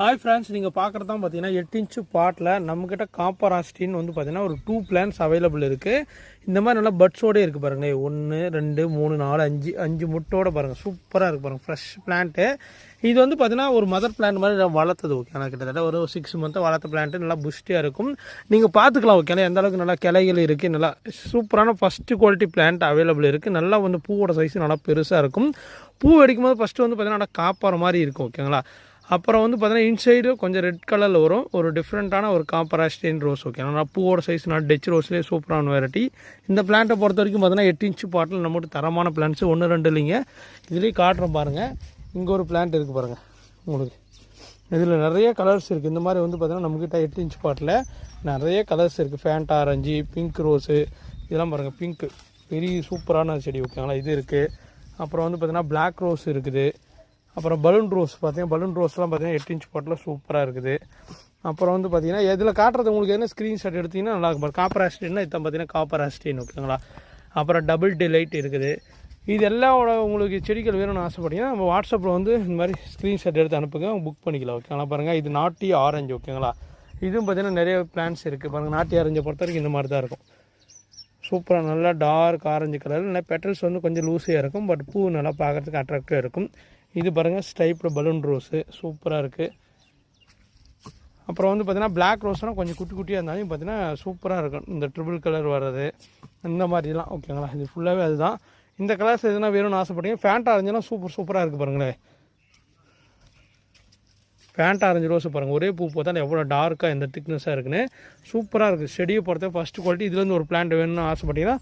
Hi friends, நீங்கள் பார்க்குறது தான் பார்த்தீங்கன்னா 8 இன்ச்சு பாட்டில் நம்மக்கிட்ட காப்பர் ஆஸ்டின் வந்து பார்த்தீங்கன்னா ஒரு 2 பிளான்ஸ் அவைலபிள் இருக்குது. இந்த மாதிரி நல்லா பட்ஸோடே இருக்குது பாருங்களேன். 1 2 3 4 5 முட்டோடு பாருங்கள். சூப்பராக இருக்குது பாருங்கள், ஃப்ரெஷ் பிளான்ட்டு. இது வந்து பார்த்தீங்கன்னா ஒரு மதர் பிளான்ட் மாதிரி வளர்த்தது. ஓகே, ஆனால் கிட்டத்தட்ட ஒரு 6 மந்த்தாக வளர்த்த பிளான்ட்டு நல்லா புஷ்டியாக இருக்கும். நீங்கள் பார்த்துக்கலாம். ஓகே, எந்த அளவுக்கு நல்லா கிளைகள் இருக்குது. நல்லா சூப்பரான ஃபஸ்ட்டு குவாலிட்டி பிளான்ட் அவைலபிள் இருக்குது. நல்லா வந்து பூவோட சைஸ் நல்லா பெருசாக இருக்கும். பூ வெடிக்கும் போது ஃபஸ்ட்டு வந்து பார்த்தீங்கன்னா நல்லா காப்பாற மாதிரி இருக்கும். ஓகேங்களா. அப்புறம் வந்து பார்த்தீங்கன்னா இன்சைடு கொஞ்சம் ரெட் கலரில் வரும். ஒரு டிஃப்ரெண்ட்டான ஒரு காப்பர் ஆஸ்டின் ரோஸ். ஓகே, நல்லா பூவோட சைஸ் நான் டச் ரோஸ்லேயே சூப்பரான வெரைட்டி. இந்த பிளான்ட்டை பொறுத்த வரைக்கும் பார்த்தீங்கன்னா 8 இன்ச்சு பாட்டில் நம்மகிட்ட தரமான பிளான்ட்ஸு 1 2 இல்லைங்க. இதுலேயும் காட்டுறோம் பாருங்கள். இங்கே ஒரு பிளான்ட் இருக்குது பாருங்கள். உங்களுக்கு இதில் நிறைய கலர்ஸ் இருக்குது. இந்த மாதிரி வந்து பார்த்தீங்கன்னா நம்மக்கிட்ட 8 இன்ச் பாட்டில் நிறைய கலர்ஸ் இருக்குது. ஃபேண்ட் ஆரஞ்சு, பிங்க் ரோஸு, இதெல்லாம் பாருங்கள். பிங்க்கு பெரிய சூப்பரான செடி. ஓகேங்களா. இது இருக்குது. அப்புறம் வந்து பார்த்தீங்கன்னா பிளாக் ரோஸ் இருக்குது. அப்புறம் பலூன் ரோஸ் பார்த்தீங்கன்னா பலூன் ரோஸ்லாம் பார்த்தீங்கன்னா 8 இன்ச் பாட்டில் சூப்பராக இருக்குது. அப்புறம் வந்து பார்த்தீங்கன்னா இதில் காட்டுறது உங்களுக்கு என்ன ஸ்க்ரீன்ஷாட் எடுத்திங்கன்னா நல்லா இருக்கும். காப்பர் ஆஸ்டின்னா இதான் பார்த்தீங்கன்னா காப்பர் ஆஸ்டின். ஓகேங்களா. அப்புறம் டபுள் டிலைட் இருக்குது. இது எல்லாவோட உங்களுக்கு செடிகள் வேணும்னு ஆசைப்பட்டீங்கன்னா நம்ம வாட்ஸ்அப்பில் வந்து இந்த மாதிரி ஸ்க்ரீன்ஷாட் எடுத்து அனுப்புங்க, புக் பண்ணிக்கலாம். ஓகேங்களா. பாருங்கள், இது நாட்டி ஆரஞ்சு. ஓகேங்களா. இதுவும் பார்த்தீங்கன்னா நிறைய பிளான்ஸ் இருக்குது பாருங்கள். நாட்டி ஆரஞ்சை பொறுத்த வரைக்கும் இந்த மாதிரி தான் இருக்கும். சூப்பராக நல்லா டார்க் ஆரஞ்சு கலர். இல்லை பெட்டல்ஸ் வந்து கொஞ்சம் லூஸியாக இருக்கும். பட் பூ நல்லா பார்க்குறதுக்கு அட்ராக்டிவாக இருக்கும். இது பாருங்கள், ஸ்டைப்டு பலூன் ரோஸு சூப்பராக இருக்குது. அப்புறம் வந்து பார்த்தீங்கன்னா பிளாக் ரோஸ்னால் கொஞ்சம் குட்டி குட்டியாக இருந்தாலும் பார்த்தீங்கன்னா சூப்பராக இருக்கும். இந்த ட்ரிபிள் கலர் வர்றது இந்த மாதிரிலாம். ஓகேங்களா. இது ஃபுல்லாகவே அதுதான். இந்த கலர்ஸ் எதுனா வேணும்னு ஆசைப்பட்டீங்க. ஃபேண்ட் ஆரஞ்சுனா சூப்பராக இருக்குது பாருங்களேன். ஃபேண்ட் ஆரஞ்சு ரோஸு பாருங்கள். ஒரே பூ பார்த்தா எவ்வளோ டார்க்காக எந்த திக்னஸாக இருக்குன்னு சூப்பராக இருக்குது. செடியை பொறுத்த ஃபஸ்ட்டு குவாலிட்டி. இதுலேருந்து ஒரு பிளான்ட் வேணும்னு ஆசைப்பட்டீங்கன்னா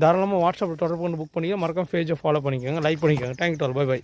தாராளமாக வாட்ஸ்அப்பில் தொடர்பு கொண்டு புக் பண்ணிக்க. மறக்காம பேஜை ஃபாலோ பண்ணிக்கோங்க, லைக் பண்ணிக்கோங்க. தேங்க்யூ டால். பை.